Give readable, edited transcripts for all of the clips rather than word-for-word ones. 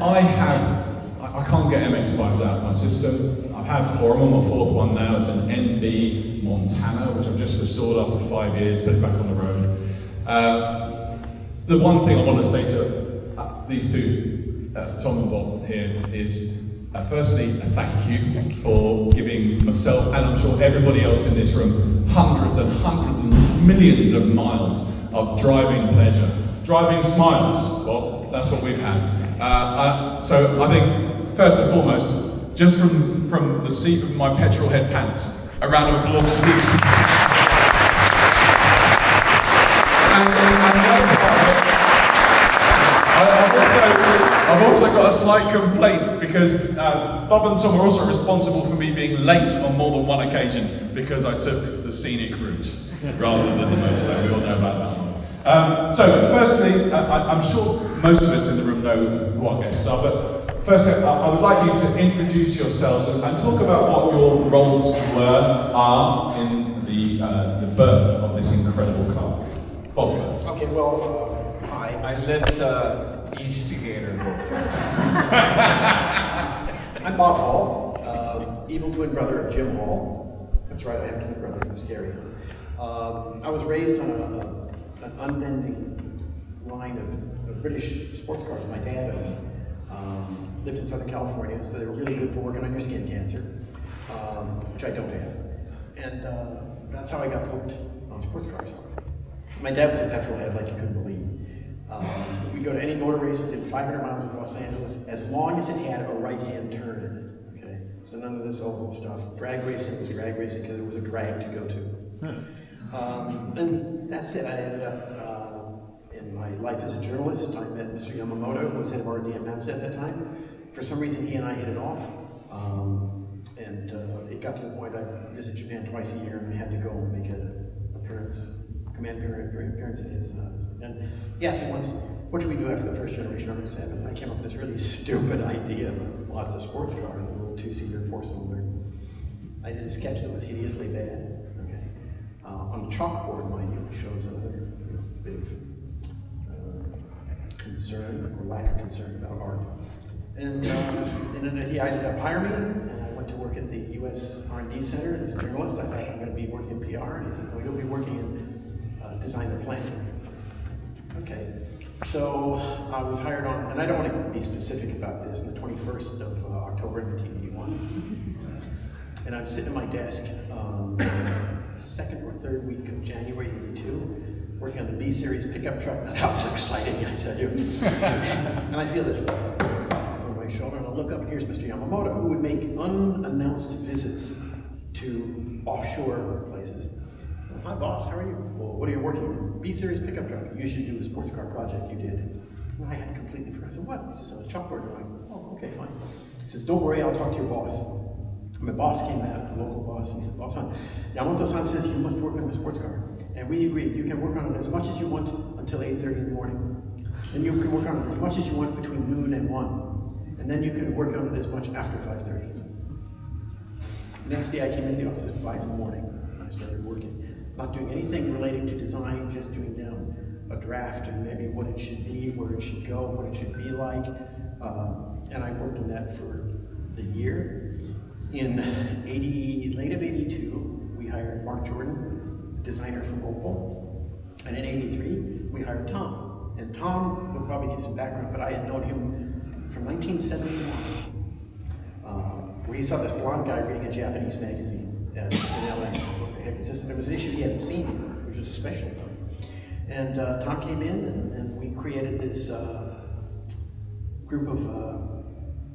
I can't get MX-5's out of my system. I've had 4 of them, my 4th one now. It's an NB Montana, which I've just restored after 5 years, put it back on the road. The one thing I want to say to these two, Tom and Bob here, is firstly, a thank you for giving myself, and I'm sure everybody else in this room, hundreds and hundreds and millions of miles of driving pleasure. Driving smiles, well, that's what we've had. So I think, first and foremost, just from the seat of my petrol head pants, a round of applause for these. And the other part of it, I've also got a slight complaint because Bob and Tom are also responsible for me being late on more than one occasion because I took the scenic route rather than the motorway. We all know about that one. So firstly, I'm sure most of us in the room know who our guests are, but firstly, I would like you to introduce yourselves and talk about what your roles are in the birth of this incredible car. Bob first. Okay, well, I let East Gator go first. I'm Bob Hall, evil twin brother of Jim Hall. That's right, I have a twin brother, he was scary. I was raised on an unbending line of British sports cars. My dad lived in Southern California, so they were really good for working on your skin cancer, which I don't have. And that's how I got hooked on sports cars. My dad was a petrol head like you couldn't believe. We'd go to any motor race within 500 miles of Los Angeles, as long as it had a right-hand turn in it, okay? So none of this oval stuff. Drag racing was drag racing because it was a drag to go to. And that's it. I ended up, in my life as a journalist, I met Mr. Yamamoto, who was head of R&D at Mazda at that time. For some reason, he and I hit it off. And it got to the point I visit Japan twice a year, and I had to go and make an appearance, command appearance in his. And he asked me once, what should we do after the first generation RX-7? I came up with this really stupid idea of a Mazda sports car, a little 2-seater, 4-cylinder. I did a sketch that was hideously bad. Okay, on the chalkboard, mind you, it shows another bit of concern or lack of concern about art. And then he ended up hiring me, and I went to work at the U.S. R&D Center as a journalist. I thought I'm going to be working in PR, and he said, well, you'll be working in design and planning. Okay, so I was hired on, and I don't want to be specific about this, on the 21st of October 1981. And I'm sitting at my desk, second or third week of January 82, working on the B series pickup truck. Now, that was exciting, I tell you. And I feel this on my shoulder, and I look up, and here's Mr. Yamamoto, who would make unannounced visits to offshore places. Hi boss, how are you? Well, what are you working on? B-series pickup truck. You should do a sports car project you did. And I had completely forgotten. I said, what? He says, on a chalkboard drawing. Oh, okay, fine. He says, don't worry, I'll talk to your boss. And my boss came out, the local boss, and he said, Bob-san, Yamamoto-san says you must work on the sports car. And we agreed, you can work on it as much as you want until 8:30 in the morning. And you can work on it as much as you want between noon and 1. And then you can work on it as much after 5:30. Next day I came in the office at 5 in the morning, and I started working. Not doing anything relating to design, just doing down a draft and maybe what it should be, where it should go, what it should be like. And I worked on that for a year. In late of 82, we hired Mark Jordan, a designer from Opel. And in 83, we hired Tom. And Tom will probably give some background, but I had known him from 1971, where he saw this blonde guy reading a Japanese magazine in LA. There was an issue he hadn't seen yet, which was a special one. And Tom came in, and we created this group of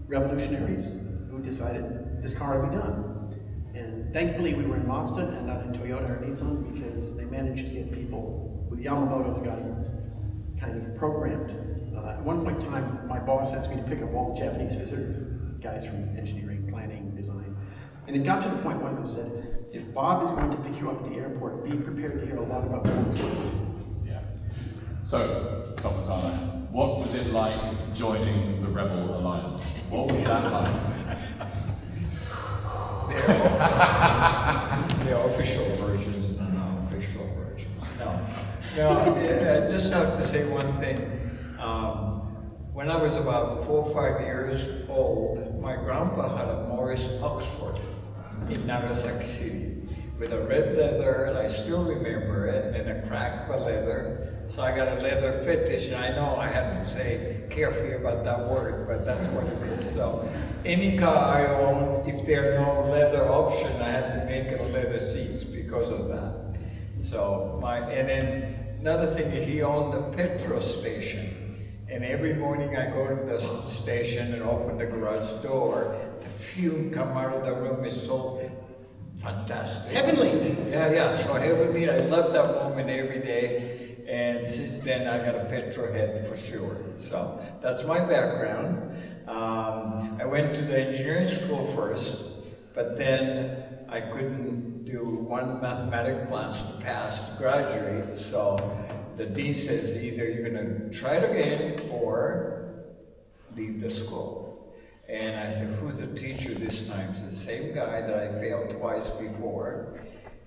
revolutionaries who decided this car would be done. And thankfully we were in Mazda and not in Toyota or Nissan, because they managed to get people with Yamamoto's guidance kind of programmed. At one point in time, my boss asked me to pick up all the Japanese visitors, guys from engineering, planning, design. And it got to the point one of them said, if Bob is going to pick you up at the airport, be prepared to hear a lot about sports cars. Yeah. So, Tom Matano, what was it like joining the Rebel Alliance? What was that like? The official versions and unofficial versions. No, I just have to say one thing. when I was about 4 or 5 years old, my grandpa had a Morris Oxford in Nagasaki City with a red leather, and I still remember it, and a crack of a leather. So I got a leather fetish, and I know I have to say carefully about that word, but that's what it is. So any car I own, if there are no leather option, I have to make it a leather seats because of that. So and then another thing, he owned a petrol station. And every morning I go to the station and open the garage door, the fume come out of the room is so fantastic. Heavenly. Yeah, so heavenly. I love that moment every day. And since then I got a petrol head for sure. So that's my background. I went to the engineering school first, but then I couldn't do one mathematics class to pass to graduate. So the dean says either you're going to try it again or leave the school. And I said, who's the teacher this time? It's the same guy that I failed twice before.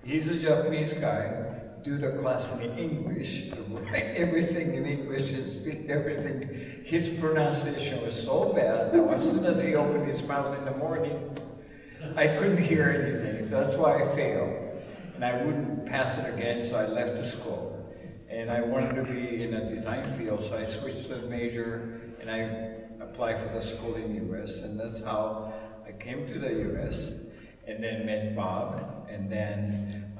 He's a Japanese guy. Do the class in English. Write everything in English, speak everything. His pronunciation was so bad that as soon as he opened his mouth in the morning, I couldn't hear anything. So that's why I failed. And I wouldn't pass it again, so I left the school. And I wanted to be in a design field, so I switched the major and I applied for the school in the US. And that's how I came to the US and then met Bob. And then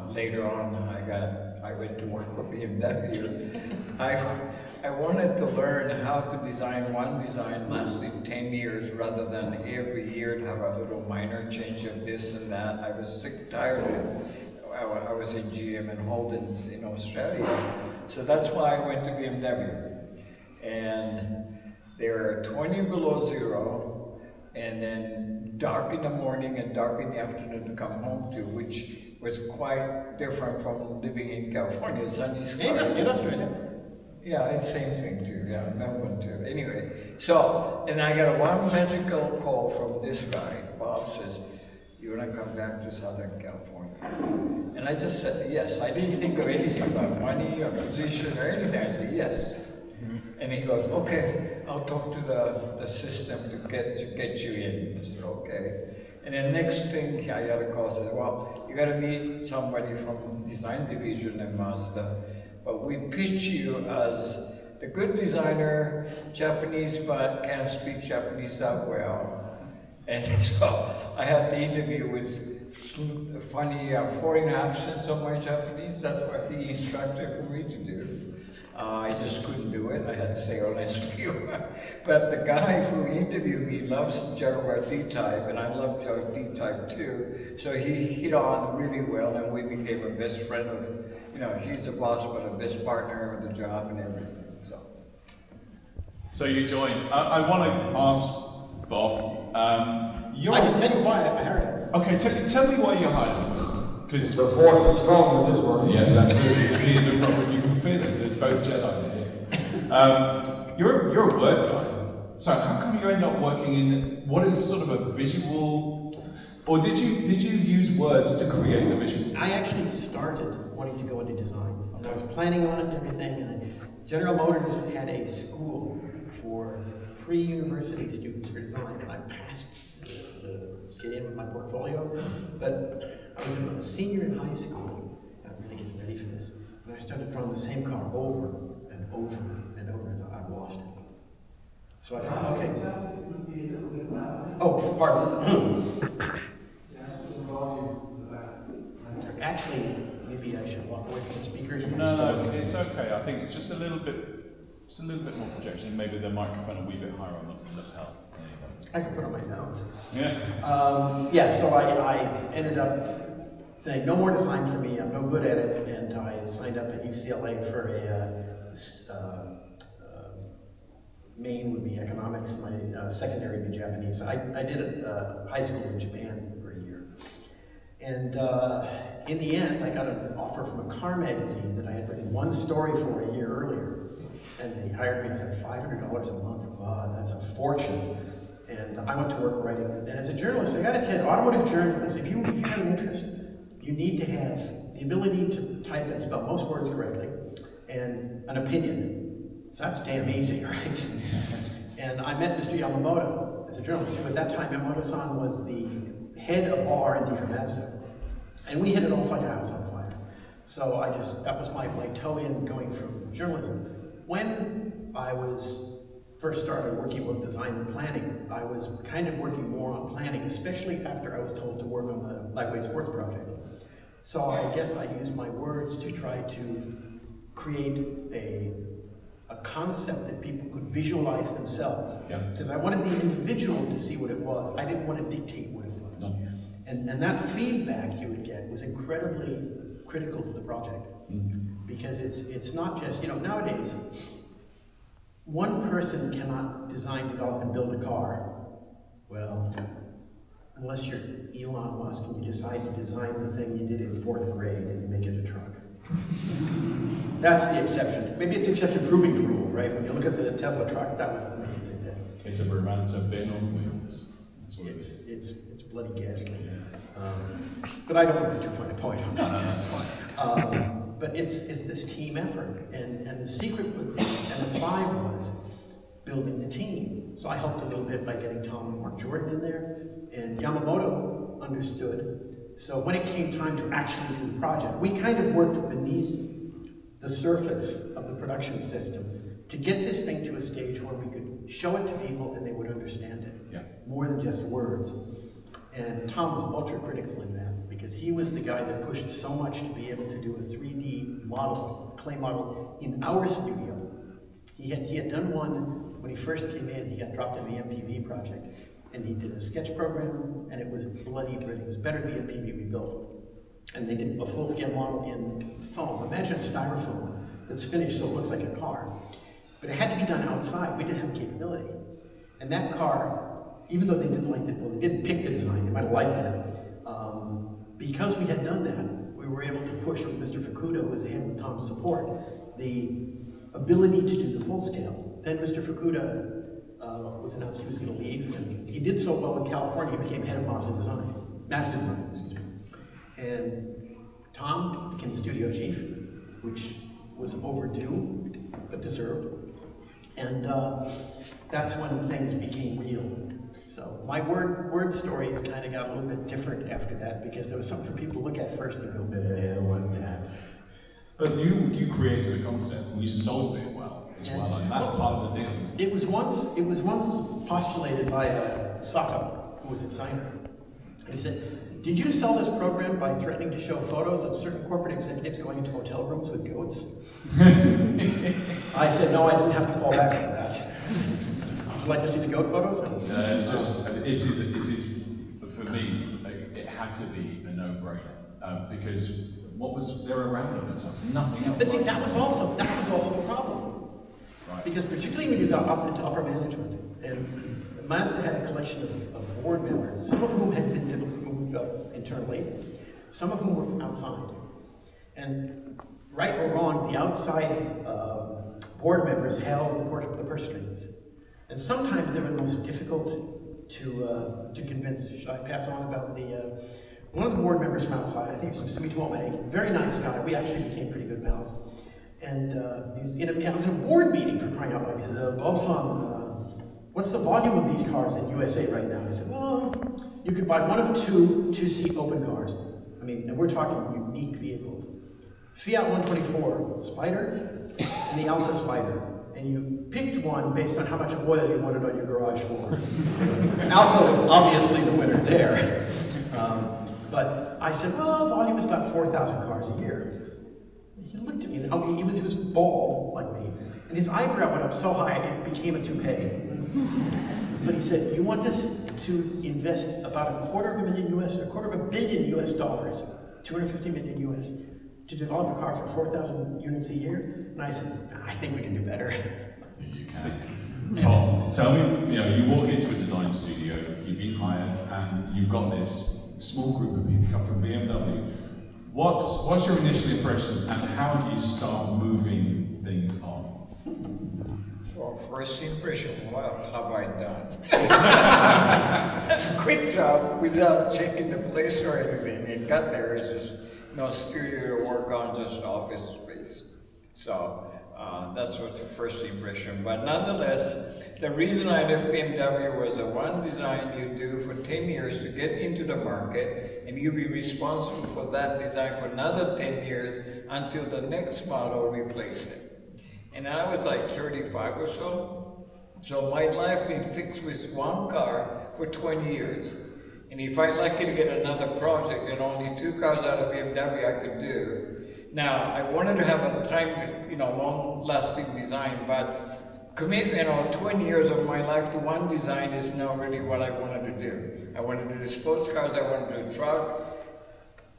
later on, I went to work for BMW. I wanted to learn how to design one design lasting 10 years rather than every year to have a little minor change of this and that. I was sick, tired of it. I was in GM and Holden in Australia. So that's why I went to BMW. And they're 20 below zero, and then dark in the morning and dark in the afternoon to come home to, which was quite different from living in California, sunny skies. In Australia. Yeah, same thing too, yeah, Melbourne too. Anyway, so, and I got one magical call from this guy. Bob says, you want to come back to Southern California? And I just said yes. I didn't think of anything about money or position or anything. I said yes. And he goes, okay, I'll talk to the system to get you in. I said, okay. And then next thing I got a call, said, well, you got to meet somebody from design division in Mazda, but we pitch you as the good designer, Japanese, but can't speak Japanese that well. And so I had the interview with funny foreign accents on my Japanese. That's what he instructed for me to do. I just couldn't do it. I had to say honestly. But the guy who interviewed me loves Jaguar D-Type, and I love Jaguar D-Type too. So he hit on really well, and we became a best friend of, he's the boss, but a best partner of the job and everything. So you joined. I want to ask Bob. I can tell you why I hired him. Okay, tell me why you hired him first. Because The force is strong in this world. yes, absolutely. He's a proper. You can feel it. They're both Jedi. You're a word guy. So how come you end up working in what is sort of a visual? Or did you use words to create the vision? I actually started wanting to go into design. And I was planning on it and everything, and then General Motors had a school for pre-university students for design, and I passed to get in with my portfolio. But I was a senior in high school, and I'm really getting ready for this, and I started drawing the same car over and over and over. I thought I've lost it. So I thought, okay. Oh, pardon. Actually, maybe I should walk away from the speakers. No, it's okay. I think it's just a little bit more projection. Maybe the microphone a wee bit higher on the lapel. There you I can put it on my nose. go. So I ended up saying no more design for me. I'm no good at it, and I signed up at UCLA for a main would be economics. My secondary would be Japanese. I did high school in Japan for a year, and in the end, I got an offer from a car magazine that I had written one story for a year earlier, and they hired me. I said $500 a month. Wow, that's a fortune. And I went to work writing. And as a journalist, I got to tell you, automotive journalists, if you have an interest, you need to have the ability to type and spell most words correctly, and an opinion. So that's damn easy, right? And I met Mr. Yamamoto as a journalist, who at that time, Yamamoto-san was the head of all R&D for Mazda. And we hit it off like a house on fire. So that was my toe in going from journalism. When I first started working with design and planning, I was kind of working more on planning, especially after I was told to work on the Lightweight Sports project. So I guess I used my words to try to create a concept that people could visualize themselves. Because I wanted the individual to see what it was. I didn't want to dictate what it was. No. And that feedback you would get was incredibly critical to the project. Because it's not just, nowadays, one person cannot design, develop, and build a car. Well, unless you're Elon Musk and you decide to design the thing you did in 4th grade and you make it a truck. That's the exception. Maybe it's the exception proving the rule, right? When you look at the Tesla truck, that would make you think that. It's a romance of being on wheels. It's bloody ghastly. But I don't want to be too fine a point on that. No, that's fine. But it's this team effort, and the secret with MX-5 was building the team. So I helped a little bit by getting Tom and Mark Jordan in there, and Yamamoto understood. So when it came time to actually do the project, we kind of worked beneath the surface of the production system to get this thing to a stage where we could show it to people and they would understand it, more than just words. And Tom was ultra critical in that, because he was the guy that pushed so much to be able to do a 3D model, clay model, in our studio. He had done one when he first came in. He got dropped in the MPV project, and he did a sketch program, and it was bloody brilliant. It was better than the MPV we built. And they did a full-scale model in foam. Imagine styrofoam that's finished so it looks like a car. But it had to be done outside. We didn't have the capability. And that car, even though they didn't like it, well, they didn't pick the design, they might have liked it. Because we had done that, we were able to push with Mr. Fukuda, who was the head with Tom's support, the ability to do the full scale. Then Mr. Fukuda was announced he was going to leave, and he did so well with California, he became head of Mazda Design, excuse me. And Tom became the studio chief, which was overdue, but deserved. And that's when things became real. So my word story has kind of got a little bit different after that, because there was something for people to look at first and go, what that? But you created a concept and you sold it well as well, and that's part of the deal. It was once postulated by Sacco, who was a designer. He said, "Did you sell this program by threatening to show photos of certain corporate executives going into hotel rooms with goats?" I said, "No, I didn't have to fall back on that." Would you like to see the goat photos? It is for me. It had to be a no-brainer because what was there around at the time? Nothing else. But see, that was also the problem. Right. Because particularly when you got up into upper management, and Mazda had a collection of board members, some of whom had been moved up internally, some of whom were from outside. And right or wrong, the outside board members held the purse strings. And sometimes they were the most difficult to convince. Should I pass on about one of the board members from outside? I think it was Sumitomo Meg, very nice guy. We actually became pretty good pals. And I was in a board meeting, for crying out loud. He says, "Bob-san, what's the volume of these cars in USA right now?" I said, "Well, you could buy one of two-seat open cars. I mean, and we're talking unique vehicles. Fiat 124 Spider and the Alfa Spider. And you picked one based on how much oil you wanted on your garage floor." Alfa was obviously the winner there. But I said, "Well, volume is about 4,000 cars a year." He looked at me, and he was bald like me, and his eyebrow went up so high it became a toupee. But he said, "You want us to invest about $250 million US dollars, 250 million US, to develop a car for 4,000 units a year?" And I said, "I think we can do better." You can. Tom, tell me, you walk into a design studio, you've been hired, and you've got this small group of people come from BMW. What's your initial impression, and how do you start moving things on? Well, first impression, what have I done? Quick job without checking the place or anything. It got there, it's just no studio to work on, just office space. So That's what the first impression. But nonetheless, the reason I left BMW was the one design you do for 10 years to get into the market, and you be responsible for that design for another 10 years until the next model replaced it. And I was like 35 or so. So my life been fixed with one car for 20 years. And if I'm lucky to get another project and only 2 cars out of BMW I could do. Now, I wanted to have a time, long-lasting design, but commit, 20 years of my life to one design is not really what I wanted to do. I wanted to do sports cars, I wanted to do truck,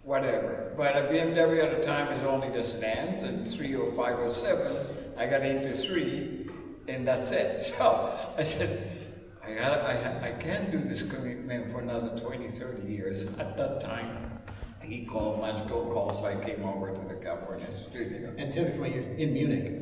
whatever. But a BMW at the time is only the sedans, and 3 or 5 or 7. I got into 3, and that's it. So I said, I can't do this commitment for another 20, 30 years. At that time, he called, magical call, so I came over to the California studio. And 10 or 20 years in Munich.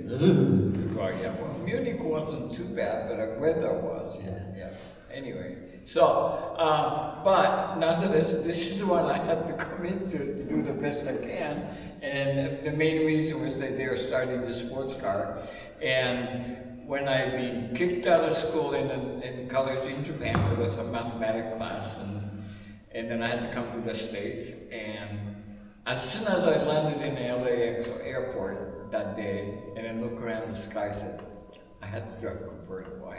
Well, yeah, well, Munich wasn't too bad, but the weather was, yeah. Anyway, so, but nonetheless, this is what I had to commit to do the best I can. And the main reason was that they were starting the sports car. And when I'd been kicked out of school in college in Japan for some mathematics class, and then I had to come to the States, and as soon as I landed in the LAX airport that day, and then looked around the sky, I said, I had to drive a convertible. I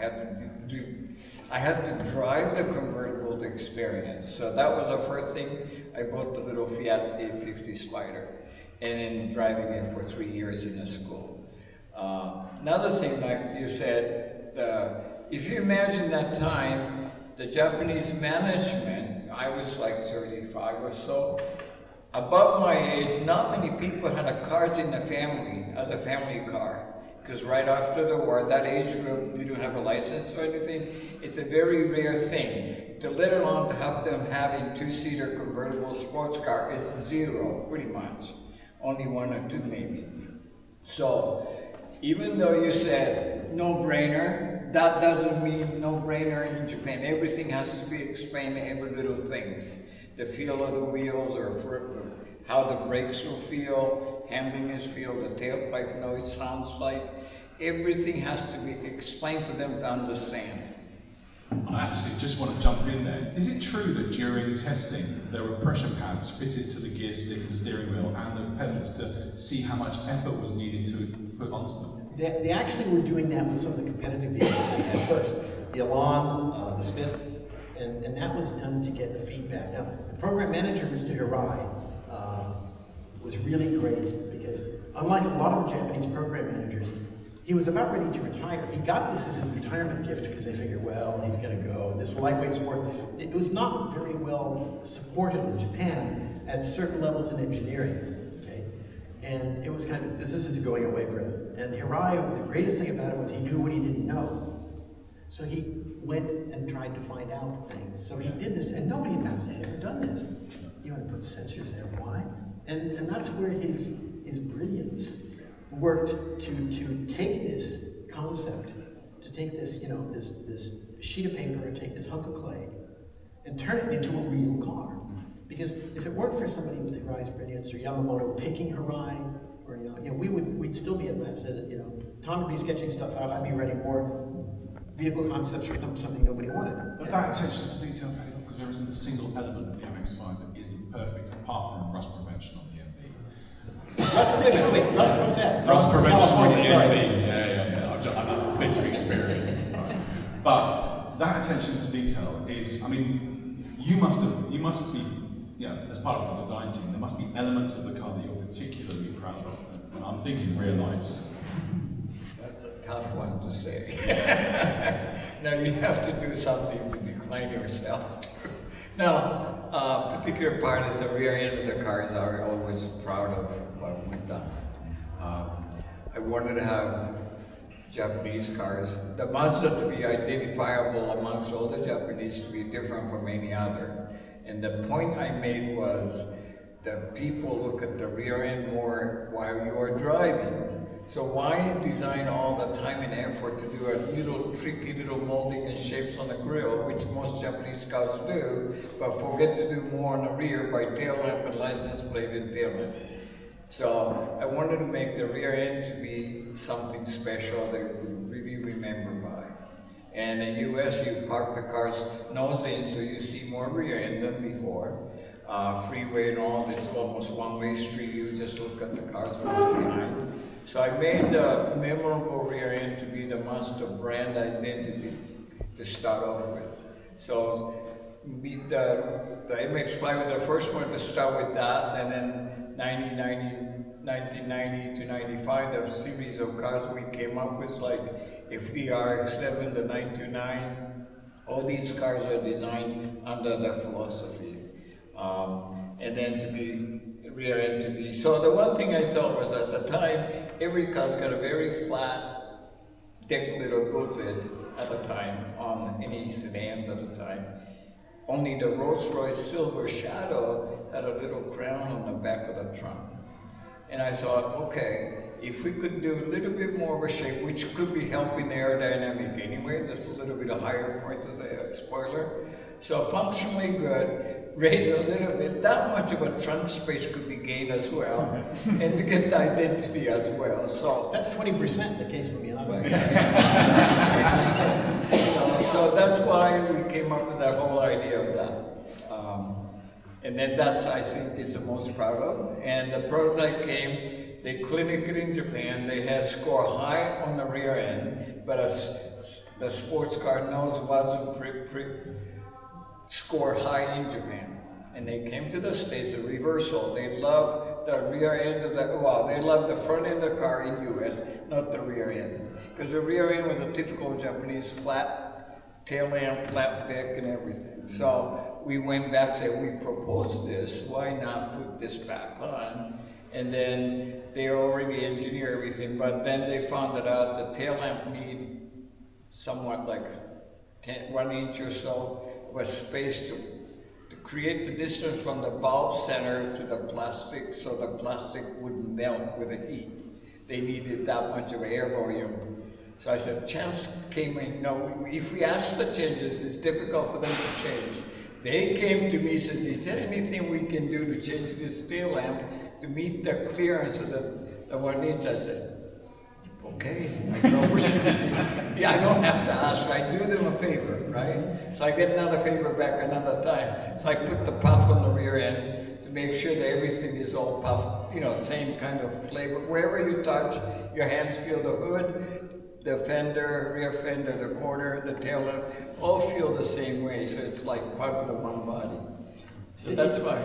had to drive the convertible to experience. So that was the first thing. I bought the little Fiat 850 Spider, and then driving it for 3 years in the school. Another thing, like you said, if you imagine that time, the Japanese management, I was like 35 or so. Above my age, not many people had a cars in the family as a family car. Because right after the war, that age group, you don't have a license or anything. It's a very rare thing. To let alone to have them having 2-seater convertible sports car, it's 0, pretty much. Only 1 or 2 maybe. So, even though you said no-brainer, that doesn't mean no-brainer in Japan. Everything has to be explained, every little things. The feel of the wheels, or how the brakes will feel, handlings feel, the tailpipe noise sounds like. Everything has to be explained for them to understand. I actually just want to jump in there. Is it true that during testing there were pressure pads fitted to the gear stick and steering wheel and the pedals to see how much effort was needed to put onto them? They actually were doing that with some of the competitive vehicles they had first. The Elan, the Spit, and that was done to get the feedback. Now, the program manager, Mr. Hirai, was really great because unlike a lot of the Japanese program managers, he was about ready to retire. He got this as his retirement gift because they figured, well, he's going to go. This lightweight sports, it was not very well supported in Japan at certain levels in engineering. Okay? And it was kind of, this is a going away present. And Hirai, the greatest thing about it was he knew what he didn't know. So he went and tried to find out things. So he did this, and nobody in Matson had ever done this. You want to put sensors there, why? And that's where his brilliance worked to take this concept, to take this, this sheet of paper, and take this hunk of clay, and turn it into a real car. Because if it weren't for somebody with Hirai's brilliance, or Yamamoto picking Hirai, or we'd still be at Mazda. Tom would be sketching stuff out. I'd be writing more vehicle concepts for something nobody wanted. But that attention to detail, because there isn't a single element of the MX-5 that isn't perfect, apart from rust prevention on the MB. Rust, what's that? Rust prevention on the Sorry. MB. Yeah. I've a bit of experience. But that attention to detail is, you must be, as part of the design team, there must be elements of the car that you're particularly proud of. And I'm thinking rear lights. That's a tough one to say. Now you have to do something to decline yourself. Now, particular part is the rear end of the cars are always proud of what we've done. I wanted to have Japanese cars, the Mazda to be identifiable amongst all the Japanese, to be different from any other. And the point I made was that people look at the rear end more while you are driving. So why design all the time and effort to do a little tricky little molding and shapes on the grille, which most Japanese cars do, but forget to do more on the rear by tail lamp and license plate and tail lamp. So I wanted to make the rear end to be something special that you would really remember by. And in the US, you park the cars nose in, so you see more rear end than before. Freeway and all, it's almost one-way street, you just look at the cars from behind. So I made the memorable rear end to be the Mazda brand identity to start off with. So the MX-5 was the first one to start with that, and then 1990 to 95, the series of cars we came up with, like FDR X7, the 929, all these cars are designed under that philosophy. And then to be rear end to be. So the one thing I thought was at the time, every car's got a very flat deck lid or boot lid at the time on any sedans at the time. Only the Rolls-Royce Silver Shadow had a little crown on the back of the trunk. And I thought, okay, if we could do a little bit more of a shape, which could be helping the aerodynamic anyway, that's a little bit of higher point of the spoiler. So functionally good, raise a little bit, that much of a trunk space could be gained as well, and to get the identity as well. So That's 20% in the case for Miata. so that's why we came up with that whole idea of that. And then that's, I think, is the most proud of. And the prototype came, they clinicked it in Japan, they had score high on the rear end, but the sports car nose wasn't score high in Japan. And they came to the States, a reversal. They love the rear end of the, well, they love the front end of the car in US, not the rear end. Because the rear end was a typical Japanese flat tail lamp, flat deck and everything. So we went back and said, we proposed this, why not put this back on? And then they already engineer everything, but then they found it out the tail lamp need somewhat like 1 inch or so was space to create the distance from the bulb center to the plastic so the plastic wouldn't melt with the heat. They needed that much of air volume. So I said, chance came in, no, if we ask the changes, it's difficult for them to change. They came to me and said, is there anything we can do to change this tail lamp to meet the clearance of the 1 inch? I said, okay, I know what you do. Yeah, I don't have to ask, I do them a favor, right? So I get another favor back another time. So I put the puff on the rear end to make sure that everything is all puffed, you know, same kind of flavor. Wherever you touch, your hands feel the hood, the fender, rear fender, the corner, the tail lamp, all feel the same way, so it's like part of the one body. So that's why.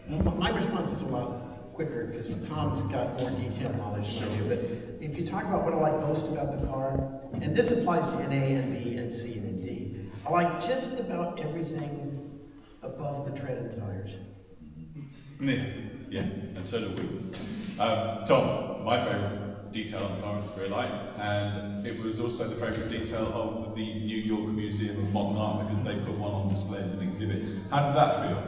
My response is a lot quicker because Tom's got more detailed knowledge than I do. But if you talk about what I like most about the car, and this applies to NA and B and C and D, I like just about everything above the tread of the tires. Yeah, and so do we. Tom, my favourite detail on the car is very light, and it was also the favourite detail of the New York Museum of Modern Art because they put one on display as an exhibit. How did that feel?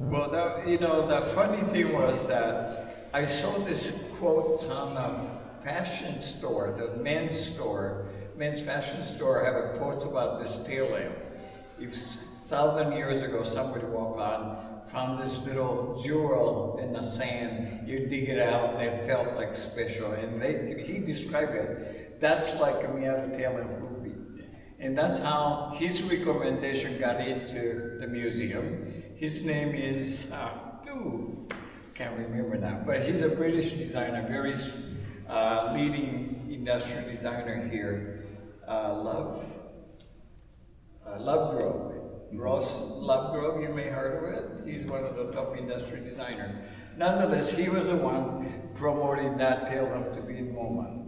Well, the funny thing was that I saw this quote on a fashion store, the men's fashion store have a quote about this tail lamp. If 1,000 years ago somebody walked on, found this little jewel in the sand, you dig it out and it felt like special. And he described it, that's like a Miata tail lamp would be. And that's how his recommendation got into the museum. His name is, can't remember now, but he's a British designer, very leading industrial designer here. Lovegrove. Ross Lovegrove, you may have heard of it. He's one of the top industry designers. Nonetheless, he was the one promoting that tail lamp to be in MoMA.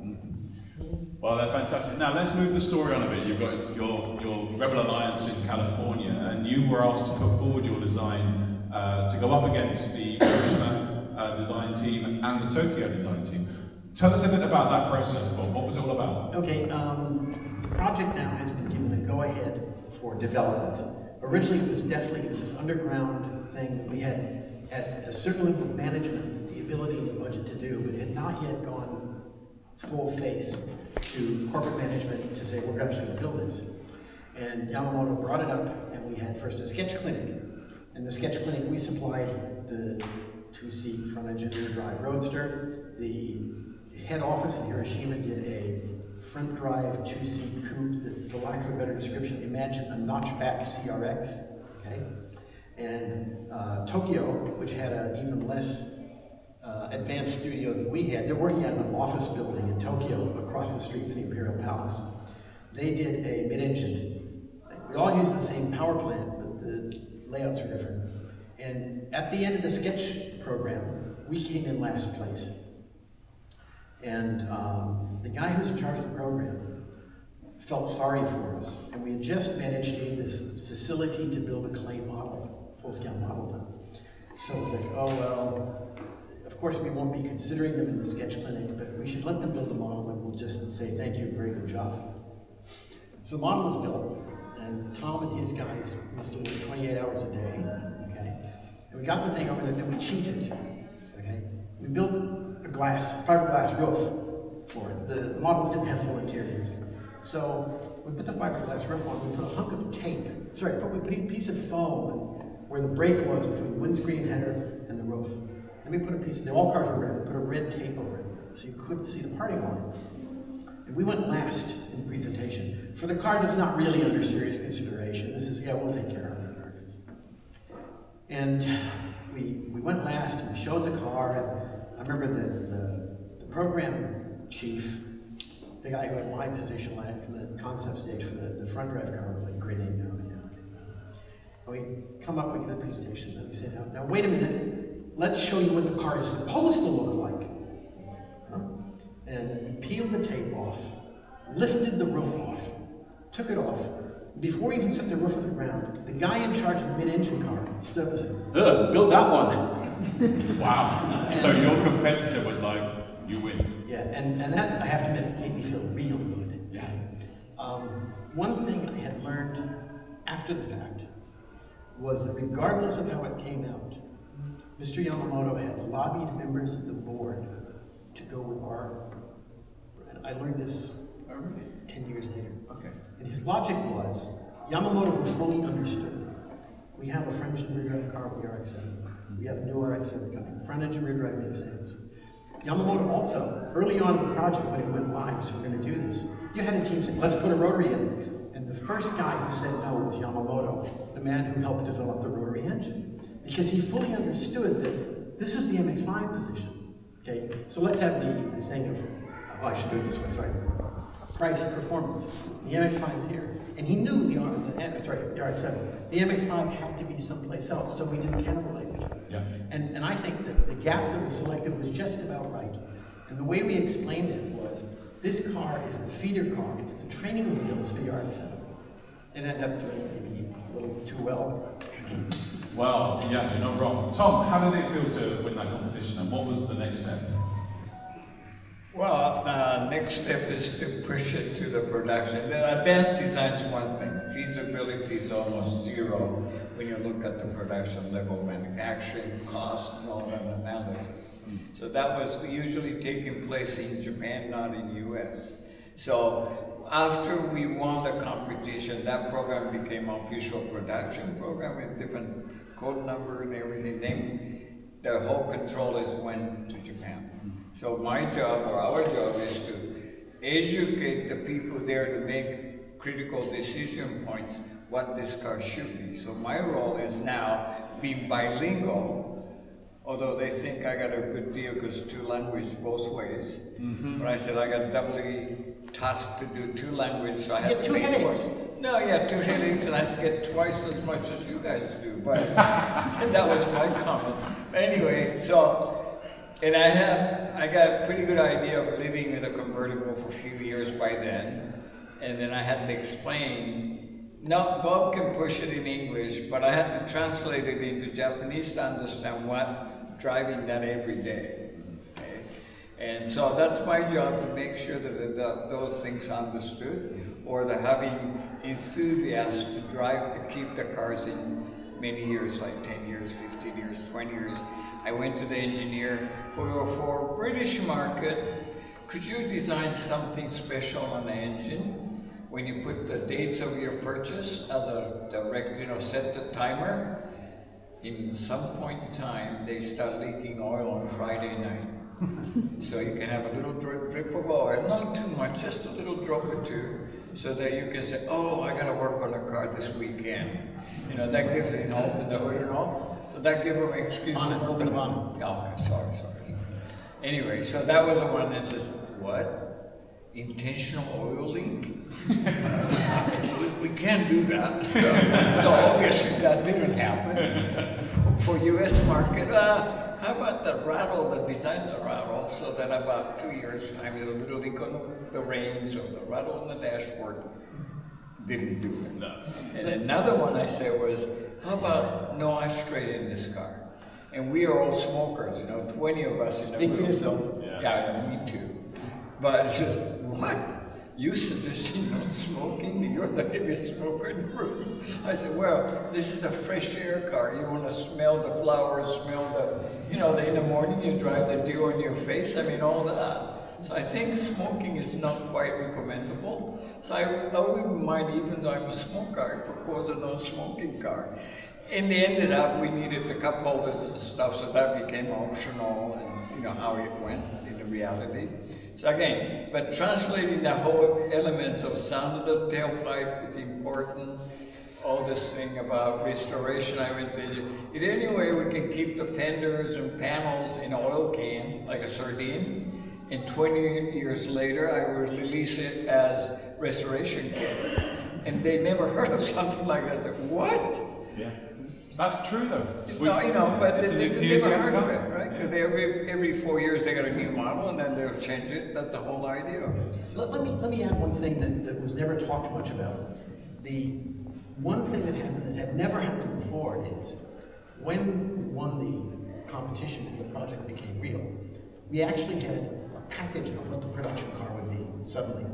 Well, they're fantastic. Now let's move the story on a bit. You've got your Rebel Alliance in California, and you were asked to put forward your design to go up against the Hiroshima design team and the Tokyo design team. Tell us a bit about that process, Bob. What was it all about? Okay, the project now has been given a go-ahead for development. Originally, it was this underground thing that we had at a certain level of management, the ability and the budget to do, but had not yet gone full face to corporate management to say, we're actually going to build this. And Yamamoto brought it up, and we had first a sketch clinic. And the sketch clinic, we supplied the two-seat front-engine rear-drive roadster. The head office in Hiroshima did a front-drive two-seat coupe that, for lack of a better description, imagine a notchback CRX, okay? And Tokyo, which had an even less advanced studio than we had, they're working on an office building in Tokyo across the street from the Imperial Palace. They did a mid-engine thing. We all use the same power plant, but the layouts are different. And at the end of the sketch program, we came in last place. And the guy who's in charge of the program felt sorry for us. And we had just managed to get this facility to build a clay model, full-scale model done. So it's like, oh, well, of course we won't be considering them in the sketch clinic, but we should let them build a model and we'll just say, thank you, very good job. So the model was built, and Tom and his guys must have worked 28 hours a day, okay? And we got the thing over there, and we cheated, okay? We built a fiberglass roof for it. The models didn't have full interiors. So we put the fiberglass roof on, we put a hunk of tape, we put a piece of foam where the break was between the windscreen header and the roof. Then we put a piece, all cars were red, we put a red tape over it so you couldn't see the parting line. And we went last in the presentation. For the car that's not really under serious consideration, this is, yeah, we'll take care of it. And we went last and we showed the car, and I remember the program chief, the guy who had my position from the concept stage for the front drive car was like grinning, and we come up with the presentation, and we say, now wait a minute, let's show you what the car is supposed to look like. And we peeled the tape off, lifted the roof off, took it off. Before we even set the roof on the ground, the guy in charge of the mid-engine car stood up and said, build that one. Wow. So your competitor was like, you win. Yeah, and that, I have to admit, made me feel real good. Yeah. One thing I had learned after the fact was that regardless of how it came out, Mr. Yamamoto had lobbied members of the board to go with and I learned this 10 years later. Okay. And his logic was, Yamamoto fully understood. We have a front engine rear drive car with the RX-7. We have a new RX-7 coming. Front engine rear drive makes sense. Yamamoto also, early on in the project when it went live, so we're going to do this, you had a team saying, let's put a rotary in. And the first guy who said no was Yamamoto, the man who helped develop the rotary engine. Because he fully understood that this is the MX-5 position. Okay, so let's have the thing of, I should do it this way, sorry. Price and performance. The MX-5 is here. And he knew the RX-7. The MX-5 had to be someplace else, so we didn't cannibalize each other. Yeah. And I think that the gap that was selected was just about right. And the way we explained it was, this car is the feeder car, it's the training wheels for the RX-7. It ended up doing maybe a little too well. Well, yeah, you're not wrong. Tom, how did it feel to win that competition, and what was the next step? Well, the next step is to push it to the production. The advanced design is one thing. Feasibility is almost zero when you look at the production level manufacturing costs and all that analysis. So that was usually taking place in Japan, not in US. So after we won the competition, that program became an official production program with different code number and everything. Then the whole controllers went to Japan. So my job, or our job, is to educate the people there to make critical decision points what this car should be. So my role is now being bilingual, although they think I got a good deal because 2 languages both ways. But I said I got doubly tasked to do 2 languages, so I had to 2 pay headaches. No, yeah, 2 headaches, and I had to get twice as much as you guys do. But that was my comment. But anyway, so. And I got a pretty good idea of living with a convertible for a few years by then. And then I had to explain, no, Bob can push it in English, but I had to translate it into Japanese to understand what driving that every day. Okay? And so that's my job, to make sure that those things are understood, or the having enthusiasts to drive, to keep the cars in many years, like 10 years, 15 years, 20 years. I went to the engineer for British market. Could you design something special on the engine when you put the dates of your purchase as a direct, set the timer? in some point in time, they start leaking oil on Friday night. So you can have a little drip of oil, not too much, just a little drop or two, so that you can say, oh, I gotta work on a car this weekend. You know, that gives it, open the hood and all. So that gives them an excuse. Open the bonnet. Oh, okay, sorry. Anyway, so that was the one that says, what? Intentional oil leak? we can't do that. So obviously that didn't happen. For US market, how about the rattle, the design the rattle, so that about 2 years time it'll little leak on the reins or the rattle on the dashboard. Didn't do it. No. And another one I said was, how about no ashtray in this car? And we are all smokers, 20 of us in the Speak room. for yourself. Yeah, me too. But it's just, what? You suggesting no smoking? You're the heaviest smoker in the room. I said, well, this is a fresh air car. You want to smell the flowers, smell the, in the morning you drive the dew on your face. All that. So I think smoking is not quite recommendable. So I wouldn't mind, even though I'm a smoker, I propose a no-smoking car. And they ended up, we needed the cup holders and stuff, so that became optional, and how it went in reality. So again, but translating the whole elements of sound of the tailpipe is important. All this thing about restoration, I went to, is there any way we can keep the fenders and panels in an oil can, like a sardine, and 20 years later I will release it as restoration kit? And they never heard of something like that. I said, what? Yeah. That's true though. But they never heard of it, right? Yeah. Because every 4 years they got a new model and then they'll change it. That's the whole idea. Let me add one thing that was never talked much about. The one thing that happened that had never happened before is when we won the competition and the project became real, we actually had a package of what the production car would be suddenly.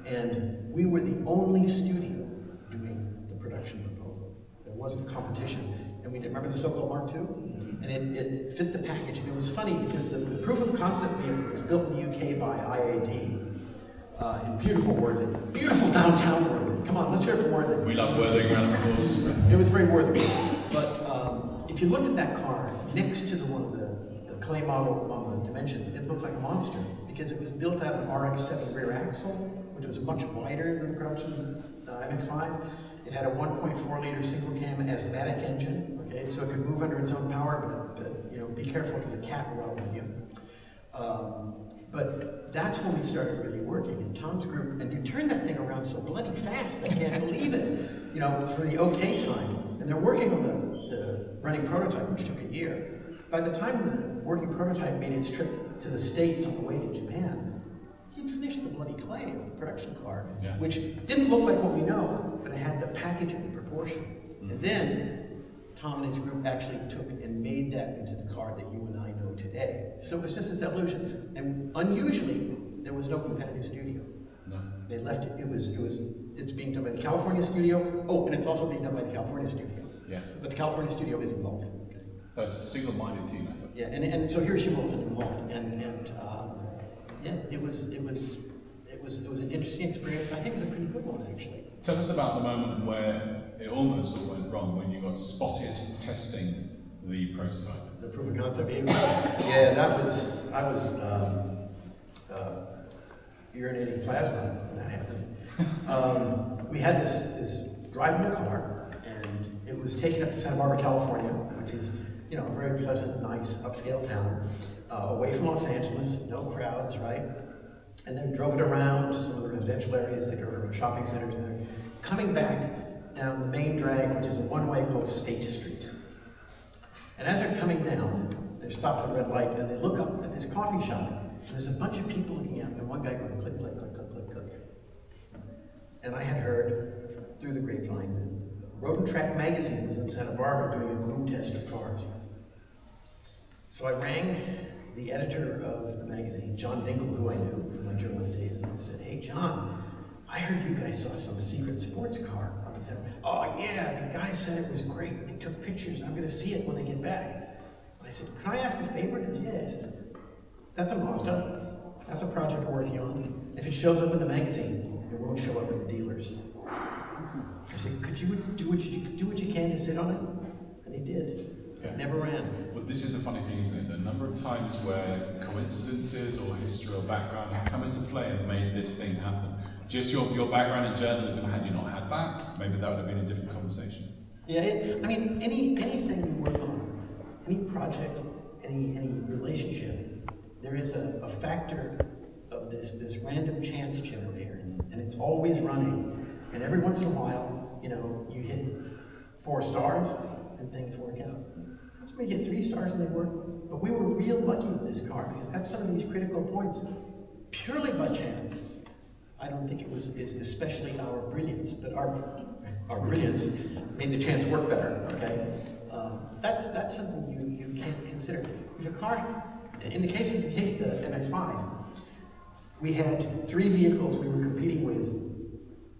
And we were the only studio doing the production proposal. There wasn't competition. And we remember the so-called Mark II? And it fit the package. And it was funny because the proof of concept vehicle was built in the UK by IAD in beautiful Worthing. Beautiful downtown Worthing. Come on, let's hear it from Worthing. We love Worthing, round of applause. It was very Worthing. But if you looked at that car next to the clay model on the dimensions, it looked like a monster because it was built out of an RX-7 rear axle, which was much wider than the production MX-5. It had a 1.4 liter single cam asthmatic engine, okay, so it could move under its own power, but be careful because a cat will run with you. But that's when we started really working in Tom's group, and you turn that thing around so bloody fast, I can't believe it, for the OK time. And they're working on the running prototype, which took a year. By the time the working prototype made its trip to the States on the way to Japan, he'd finished the bloody clay of the production car, which didn't look like what we know, but it had the packaging and proportion. And then Tom and his group actually took and made that into the car that you and I know today. So it was just this evolution. And unusually, there was no competitive studio. No. They left it. It's being done by the California studio. Oh, and it's also being done by the California studio. Yeah. But the California studio is involved. Okay. So it's a single-minded team effort. Yeah, and so Hiroshima wasn't involved, it was an interesting experience. I think it was a pretty good one, actually. Tell us about the moment where it almost all went wrong, when you got spotted testing the prototype. The proof of concept vehicle. Yeah, I was urinating plasma when that happened. We had this drivable car, and it was taken up to Santa Barbara, California, which is a very pleasant, nice, upscale town, away from Los Angeles, no crowds, right? And they drove it around to some of the residential areas, they drove it around shopping centers, and they're coming back down the main drag, which is a one-way called State Street. And as they're coming down, they're stopped at a red light, and they look up at this coffee shop, and there's a bunch of people looking out, and one guy going click, click, click, click, click, click. And I had heard through the grapevine that Road and Track magazine was in Santa Barbara doing a glue test of cars. So I rang the editor of the magazine, John Dingle, who I knew from my journalist days, and I said, hey, John, I heard you guys saw some secret sports car up in Santa Barbara. Oh, yeah, the guy said it was great. They took pictures, and I'm going to see it when they get back. And I said, can I ask a favor? He said, yeah. He said, that's a Mazda. That's a project we're working on. If it shows up in the magazine, it won't show up in the dealers. I said, could you do what you can to sit on it? And he did. Yeah. Never ran. Well, this is the funny thing, isn't it? The number of times where coincidences or history or background have come into play and made this thing happen. Just your background in journalism, had you not had that, maybe that would have been a different conversation. Yeah, anything you work on, any project, any relationship, there is a factor of this random chance generator, and it's always running. And every once in a while, you hit 4 stars and things work out. Somebody hit 3 stars and they work. But we were real lucky with this car because at some of these critical points, purely by chance. I don't think it was especially our brilliance, but our brilliance made the chance work better. Okay, that's something you can't consider. If a car, in the case of the MX-5, we had 3 vehicles we were competing with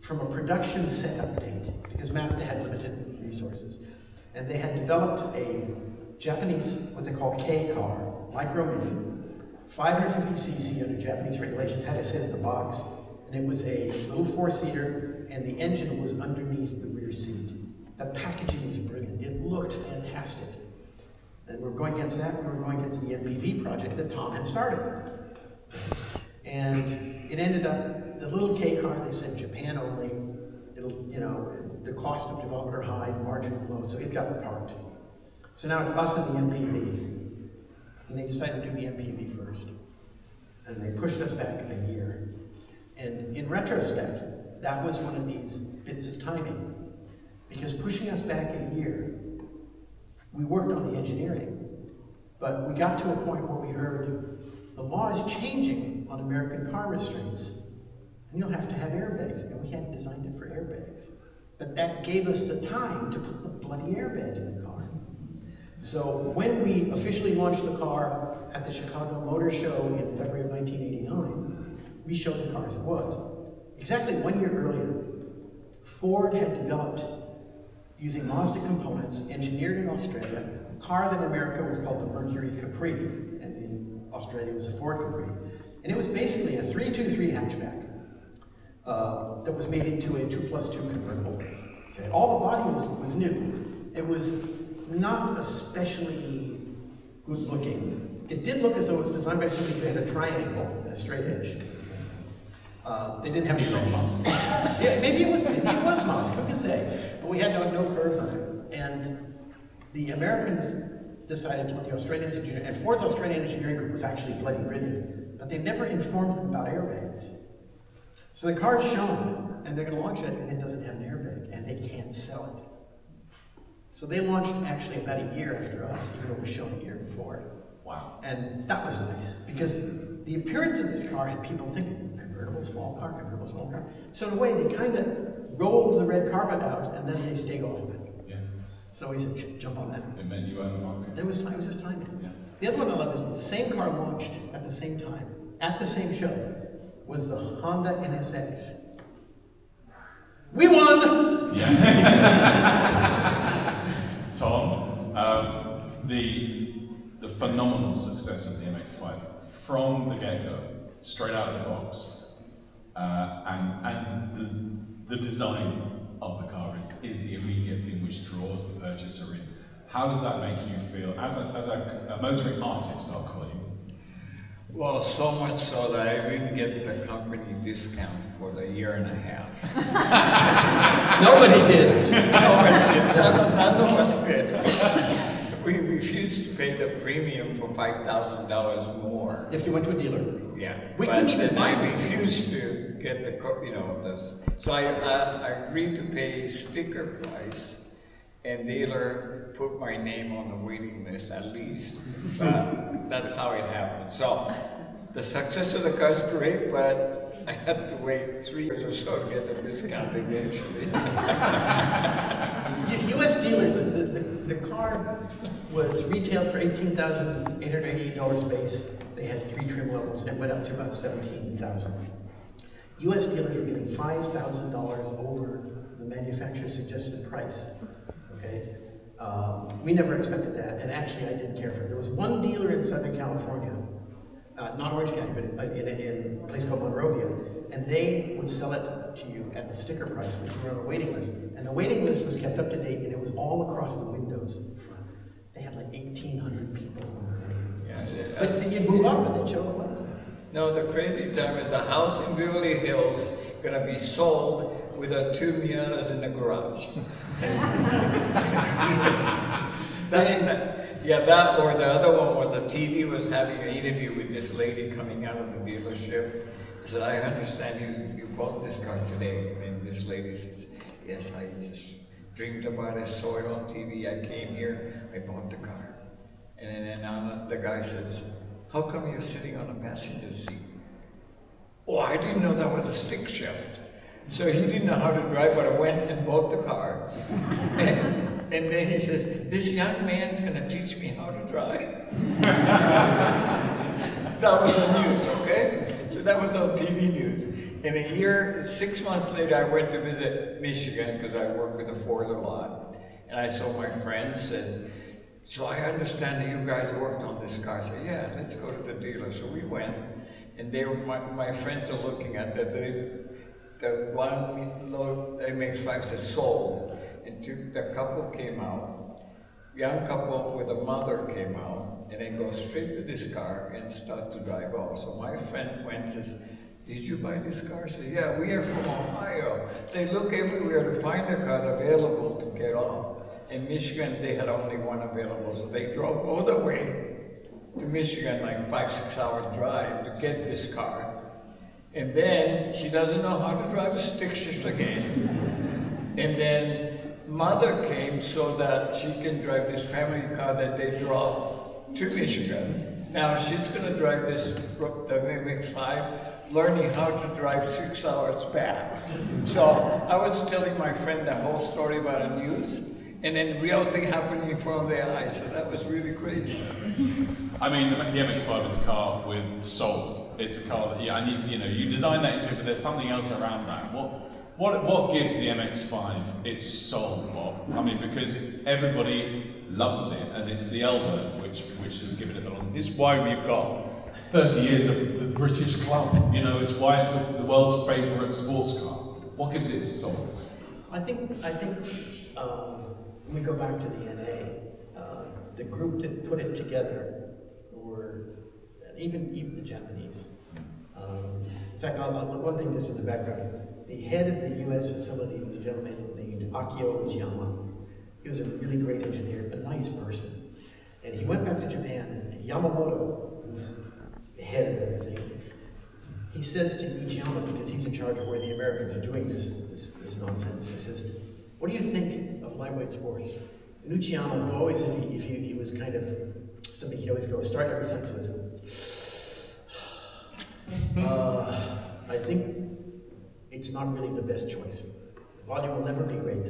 from a production setup date because Mazda had limited resources, and they had developed a Japanese, what they call K car, micro mini, 550cc under Japanese regulations, had to sit in the box. And it was a little 4-seater, and the engine was underneath the rear seat. The packaging was brilliant. It looked fantastic. And we were going against that. We were going against the MPV project that Tom had started. And it ended up, the little K car, they said Japan only. The cost of development are high, the margin is low, so it got parked. So now it's us and the MPV. And they decided to do the MPV first. And they pushed us back a year. And in retrospect, that was one of these bits of timing. Because pushing us back a year, we worked on the engineering, but we got to a point where we heard the law is changing on American car restraints, and you don't have to have airbags, and we hadn't designed it for airbags. But that gave us the time to put the bloody airbag in the car. So when we officially launched the car at the Chicago Motor Show in February of 1989, we showed the car as it was. Exactly 1 year earlier, Ford had developed, using Mazda components, engineered in Australia, a car that in America was called the Mercury Capri, and in Australia it was a Ford Capri. And it was basically a 323 hatchback that was made into a 2+2 convertible. Okay. All the body was new. It was not especially good looking. It did look as though it was designed by somebody who had a triangle, a straight edge. They didn't have any Elon French. Musk. Yeah, maybe it was Musk, who can say? But we had no curves on it. And the Americans decided to let the Australians engineer, and Ford's Australian engineering group was actually bloody brilliant, but they never informed them about airbags. So the car's shown, and they're going to launch it, and it doesn't have an airbag, and they can't sell it. So they launched actually about a year after us, even though it was shown a year before. Wow. And that was nice, because the appearance of this car had people thinking, convertible small car, convertible small car. So in a way, they kind of rolled the red carpet out, and then they stayed off of it. Yeah. So we said, jump on that. It meant you owned the market. It was just timing. Yeah. The other one I love is the same car launched at the same time, at the same show, was the Honda NSX. We won! Yeah. Tom, the phenomenal success of the MX-5 from the get-go, straight out of the box, and the design of the car is the immediate thing which draws the purchaser in. How does that make you feel as a motoring artist, I'll call you? Well, so much so that I even get the company discount for the year and a half. Nobody did. Nobody did. None of us did. We refused to pay the premium for $5,000 more. If you went to a dealer. Yeah. We couldn't even buy I it. refused to get this. So I agreed to pay sticker price, and dealer put my name on the waiting list at least. But that's how it happened. So the success of the car is great, but I had to wait 3 years or so to get the discount eventually. U.S. dealers, the car was retailed for $18,888 base. They had 3 trim levels, and it went up to about $17,000. U.S. dealers were getting $5,000 over the manufacturer's suggested price. Okay, we never expected that, and actually I didn't care for it. There was one dealer in Southern California, not Orange County, but in a place called Monrovia, and they would sell it to you at the sticker price, which were on a waiting list. And the waiting list was kept up to date, and it was all across the windows in front. They had like 1,800 people. Yeah, But then you'd move up and they'd show it was. no, the crazy time is a house in Beverly Hills gonna be sold with a 2 Miatas in the garage. That or the other one was a TV was having an interview with this lady coming out of the dealership. I said, I understand you bought this car today. And this lady says, yes, I just dreamed about it, saw it on TV, I came here, I bought the car. And then the guy says, how come you're sitting on a passenger seat? Oh, I didn't know that was a stick shift. So he didn't know how to drive, but I went and bought the car. And then he says, this young man's gonna teach me how to drive. That was the news, okay? So that was on TV news. And a year, 6 months later, I went to visit Michigan because I work with the Ford a lot. And I saw my friend said, so I understand that you guys worked on this car. I said, yeah, let's go to the dealer. So we went, and they were, my friends are looking at that. The one MX-5's is sold. And the couple came out, young couple with a mother came out, and they go straight to this car and start to drive off. So my friend went and says, did you buy this car? I said, yeah, we are from Ohio. They look everywhere to find a car available to get off. In Michigan, they had only one available, so they drove all the way to Michigan, like 5-6 hour drive to get this car. And then she doesn't know how to drive a stick shift again. And then mother came so that she can drive this family car that they drove to Michigan. Now she's gonna drive the MX-5, learning how to drive 6 hours back. So I was telling my friend the whole story about the news, and then real thing happening in front of their eyes, so that was really crazy. I mean, the MX-5 is a car with soul. It's a car that, yeah, and you design that into it, but there's something else around that. What gives the MX-5 its soul, Bob? I mean, because everybody loves it, and it's the elbow which has given it the long. It's why we've got 30 years of the British club. It's why it's the world's favourite sports car. What gives it its soul? I think when we go back to the NA, the group that put it together were even the Japanese. In fact, one thing just as a background, the head of the U.S. facility was a gentleman named Akio Ujiyama. He was a really great engineer, a nice person. And he went back to Japan, and Yamamoto, who's the head of everything, he says to Ujiyama, because he's in charge of where the Americans are doing this nonsense, he says, what do you think of lightweight sports? And Ujiyama, who always, if he was kind of something he'd always go, start every sentence with, I think it's not really the best choice. The volume will never be great.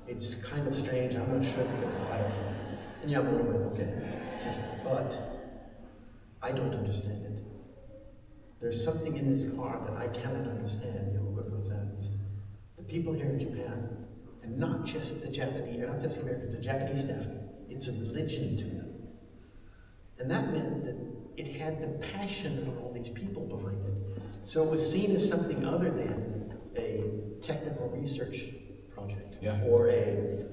It's kind of strange, I'm not sure because of biofilm. And Yamamoto went, okay. He says, but I don't understand it. There's something in this car that I cannot understand. Yamamoto goes out and says, the people here in Japan, and not just the Japanese, not just the Americans, the Japanese staff, it's a religion to them. And that meant that it had the passion of all these people behind it. So it was seen as something other than a technical research project, or a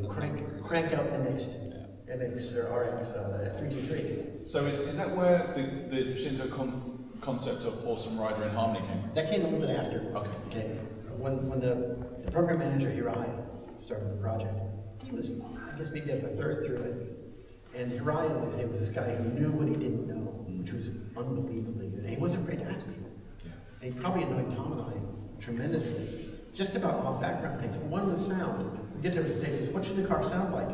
crank out the next MX or RX 323. So is that where the Shinzo concept of awesome rider and harmony came from? That came a little bit after. Okay. When the program manager Hirai started the project, he was, I guess, maybe about a third through it. And Hirai, as I say, was this guy who knew what he didn't know, which was unbelievably good. And he wasn't afraid to ask people. And he probably annoyed Tom and I tremendously, just about all background things. One was sound. We get to the stage, what should the car sound like?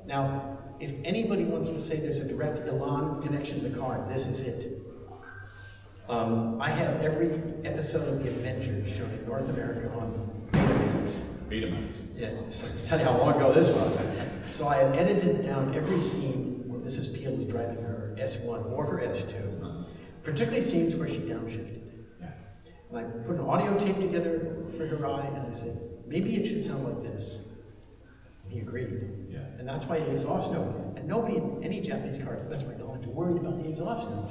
Now, if anybody wants to say there's a direct Elan connection to the car, this is it. I have every episode of The Avengers shown in North America on Betamax. Betamax. Yeah, so to tell you how long ago this was. So I had edited down every scene where Mrs. Peel was driving her S1 or her S2, particularly scenes where she downshifted. And I put an audio tape together for Hirai, and I said, maybe it should sound like this. And he agreed. Yeah. And that's why the exhaust note. And nobody in any Japanese car, to the best of my knowledge, worried about the exhaust note.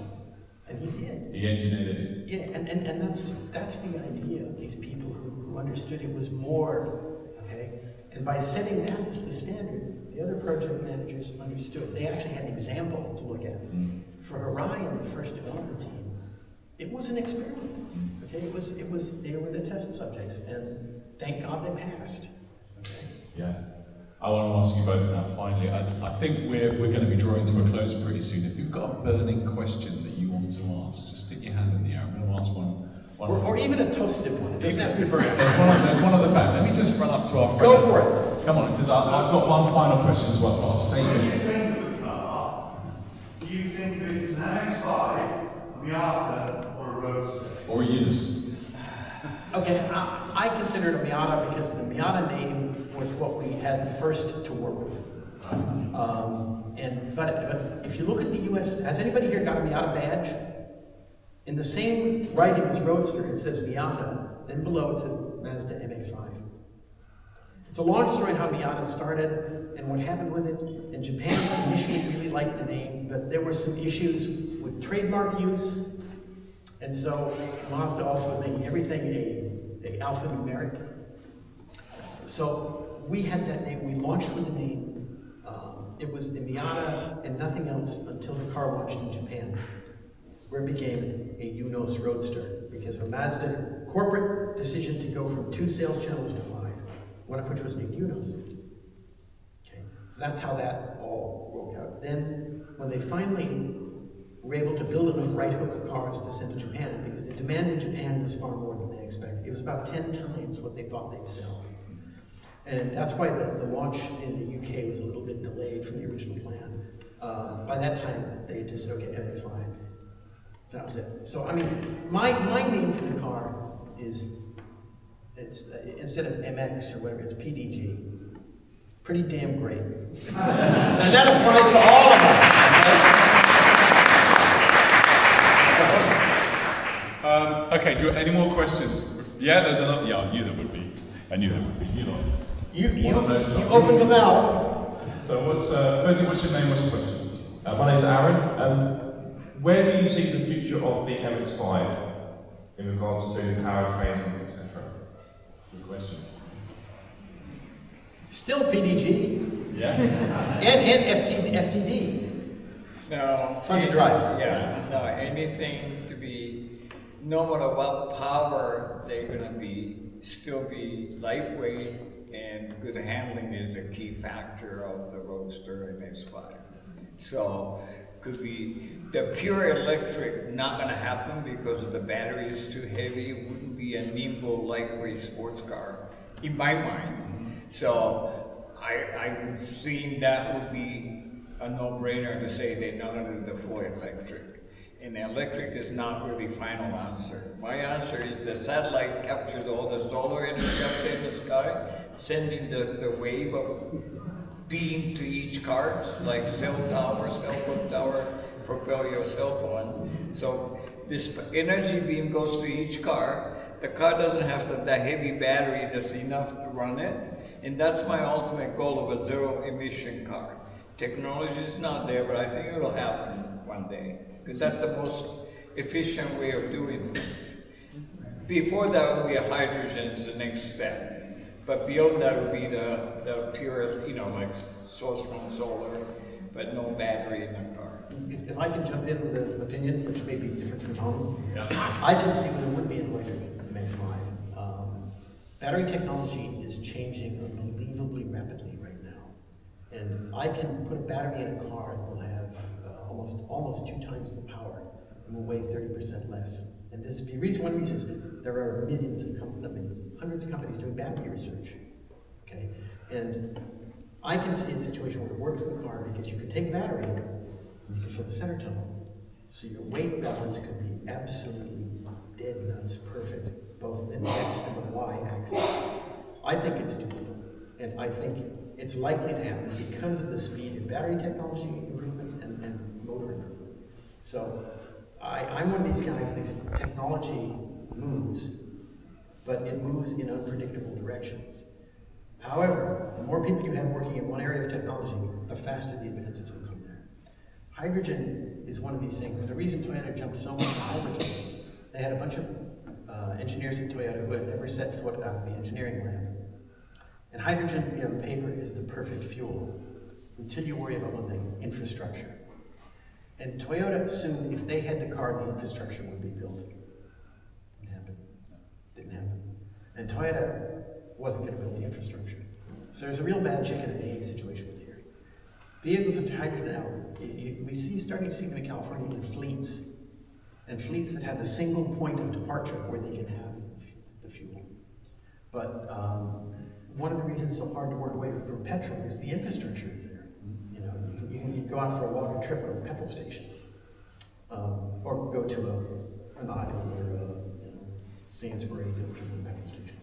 And he did. He engineered it. Yeah, and that's the idea of these people who understood it was more, okay? And by setting that as the standard, The other project managers understood. They actually had an example to look at. For Harai and the first development team, it was an experiment. Okay, they were the test subjects, and thank God they passed. Okay. Yeah. I want to ask you both now, finally. I think we're going to be drawing to a close pretty soon. If you've got a burning question that you want to ask, just stick your hand in the air. I'm going to ask one. Or even a toasted one. It doesn't have to be burning. There's one at the back. Let me just run up to our friend. Go for it. Come on, because I've got one final question as well, but I'll save When you it. think of the car, do you think of it as an MX-5, a Miata, or a Roadster? Or Eunice. Okay, I consider it a Miata because the Miata name was what we had first to work with. But if you look at the U.S., has anybody here got a Miata badge? In the same writing as Roadster, it says Miata, then below it says Mazda MX-5. It's a long story how Miata started and what happened with it. And Japan initially really liked the name, but there were some issues with trademark use. And so Mazda also was making everything a alphanumeric. So we had that name, we launched with the name. It was the Miata and nothing else until the car launched in Japan, where it became a Yunos Roadster, because of Mazda corporate decision to go from 2 sales channels to 5, one of which was named Yunos. Okay, so that's how that all broke out. Then, when they finally were able to build enough right hook cars to send to Japan, because the demand in Japan was far more than they expected. It was about 10 times what they thought they'd sell. And that's why the launch in the UK was a little bit delayed from the original plan. By that time, they had just said, okay, MX-5. That was it. So, I mean, my name for the car is, it's instead of MX or whatever, it's PDG. Pretty damn great. And that applies to all of us. Okay, do you any more questions? Yeah, there's another. Yeah, I knew there would be. You know. You opened the valve. So firstly, what's your name? What's your question? My name's Aaron. Where do you see the future of the MX-5 in regards to powertrains, etc.? Good question. Still PDG. Yeah. And FTD. No. Fun to drive. Yeah, no, anything to be, no matter what power they're gonna be, still be lightweight and good handling is a key factor of the Roadster and MX-5. So, could be the pure electric, not gonna happen because the battery is too heavy. It wouldn't be a nimble, lightweight sports car, in my mind. So I would see that would be a no-brainer to say they're not gonna do the full electric. And electric is not really final answer. My answer is the satellite captures all the solar energy up there in the sky, sending the wave of beam to each car, like cell phone tower, propel your cell phone. So this energy beam goes to each car. The car doesn't have that heavy battery that's enough to run it. And that's my ultimate goal of a zero emission car. Technology is not there, but I think it will happen one day. Because that's the most efficient way of doing things. Before that would be a hydrogen is the next step. But beyond that would be the pure, like source from solar, but no battery in the car. If I can jump in with an opinion, which may be different from Tom's, Yeah. I can see what it would be an electric MX-5. Battery technology is changing unbelievably rapidly right now. And I can put a battery in a car that will have almost 2 times the power and will weigh 30% less. And this the reason, one reason is there are millions of companies, hundreds of companies doing battery research. Okay? And I can see a situation where it works in the car because you can take battery and you can fill the center tunnel. So your weight balance could be absolutely dead nuts perfect, both in the X and the Y axis. I think it's doable. And I think it's likely to happen because of the speed of battery technology improvement and motor improvement. So I'm one of these guys who thinks technology moves, but it moves in unpredictable directions. However, the more people you have working in one area of technology, the faster the advances will come there. Hydrogen is one of these things, and the reason Toyota jumped so much to hydrogen, they had a bunch of engineers at Toyota who had never set foot out of the engineering lab. And hydrogen, on paper, is the perfect fuel. until you worry about one thing, infrastructure. And Toyota assumed if they had the car, the infrastructure would be built. Didn't happen. Didn't happen. And Toyota wasn't going to build the infrastructure. So there's a real bad chicken and egg situation with here. Vehicles of hydrogen now, starting to see them in California in fleets. And fleets that have the single point of departure where they can have the fuel. But one of the reasons it's so hard to work away from petrol is the infrastructure is there. You know, you can go out for a walking trip at a petrol station, or go to an island or Sainsbury to a petrol station.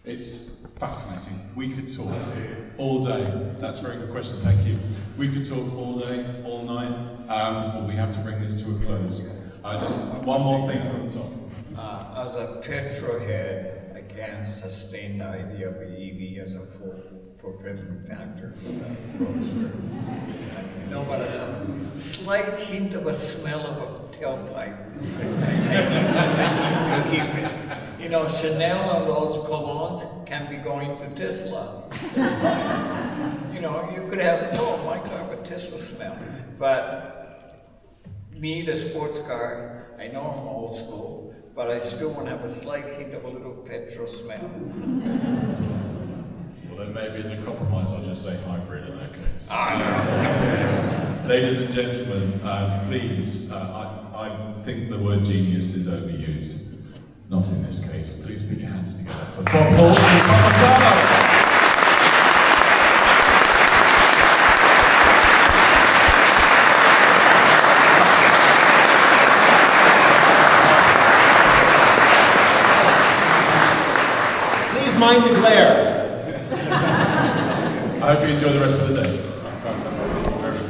It's fascinating. We could talk all day. That's a very good question, thank you. We could talk all day, all night, but we have to bring this to a close. Just one more thing from the top. As a petrol head, I can't sustain the idea of an EV as a full propellant factor for the roadster. No, but a slight hint of a smell of a tailpipe. I need to keep it. You know, Chanel and those colognes can be going to Tesla. It's fine. You know, you could have, oh, my car with Tesla smell. But me, the sports car, I know I'm old school, but I still want to have a slight hint of a little petrol smell. Well, then maybe as a compromise, I'll just say hybrid in that case. No. Ladies and gentlemen, please, I think the word genius is overused. Not in this case. Please put your hands together for Bob Hall and Tom Matano. Please mind the glare. I hope you enjoy the rest of the day.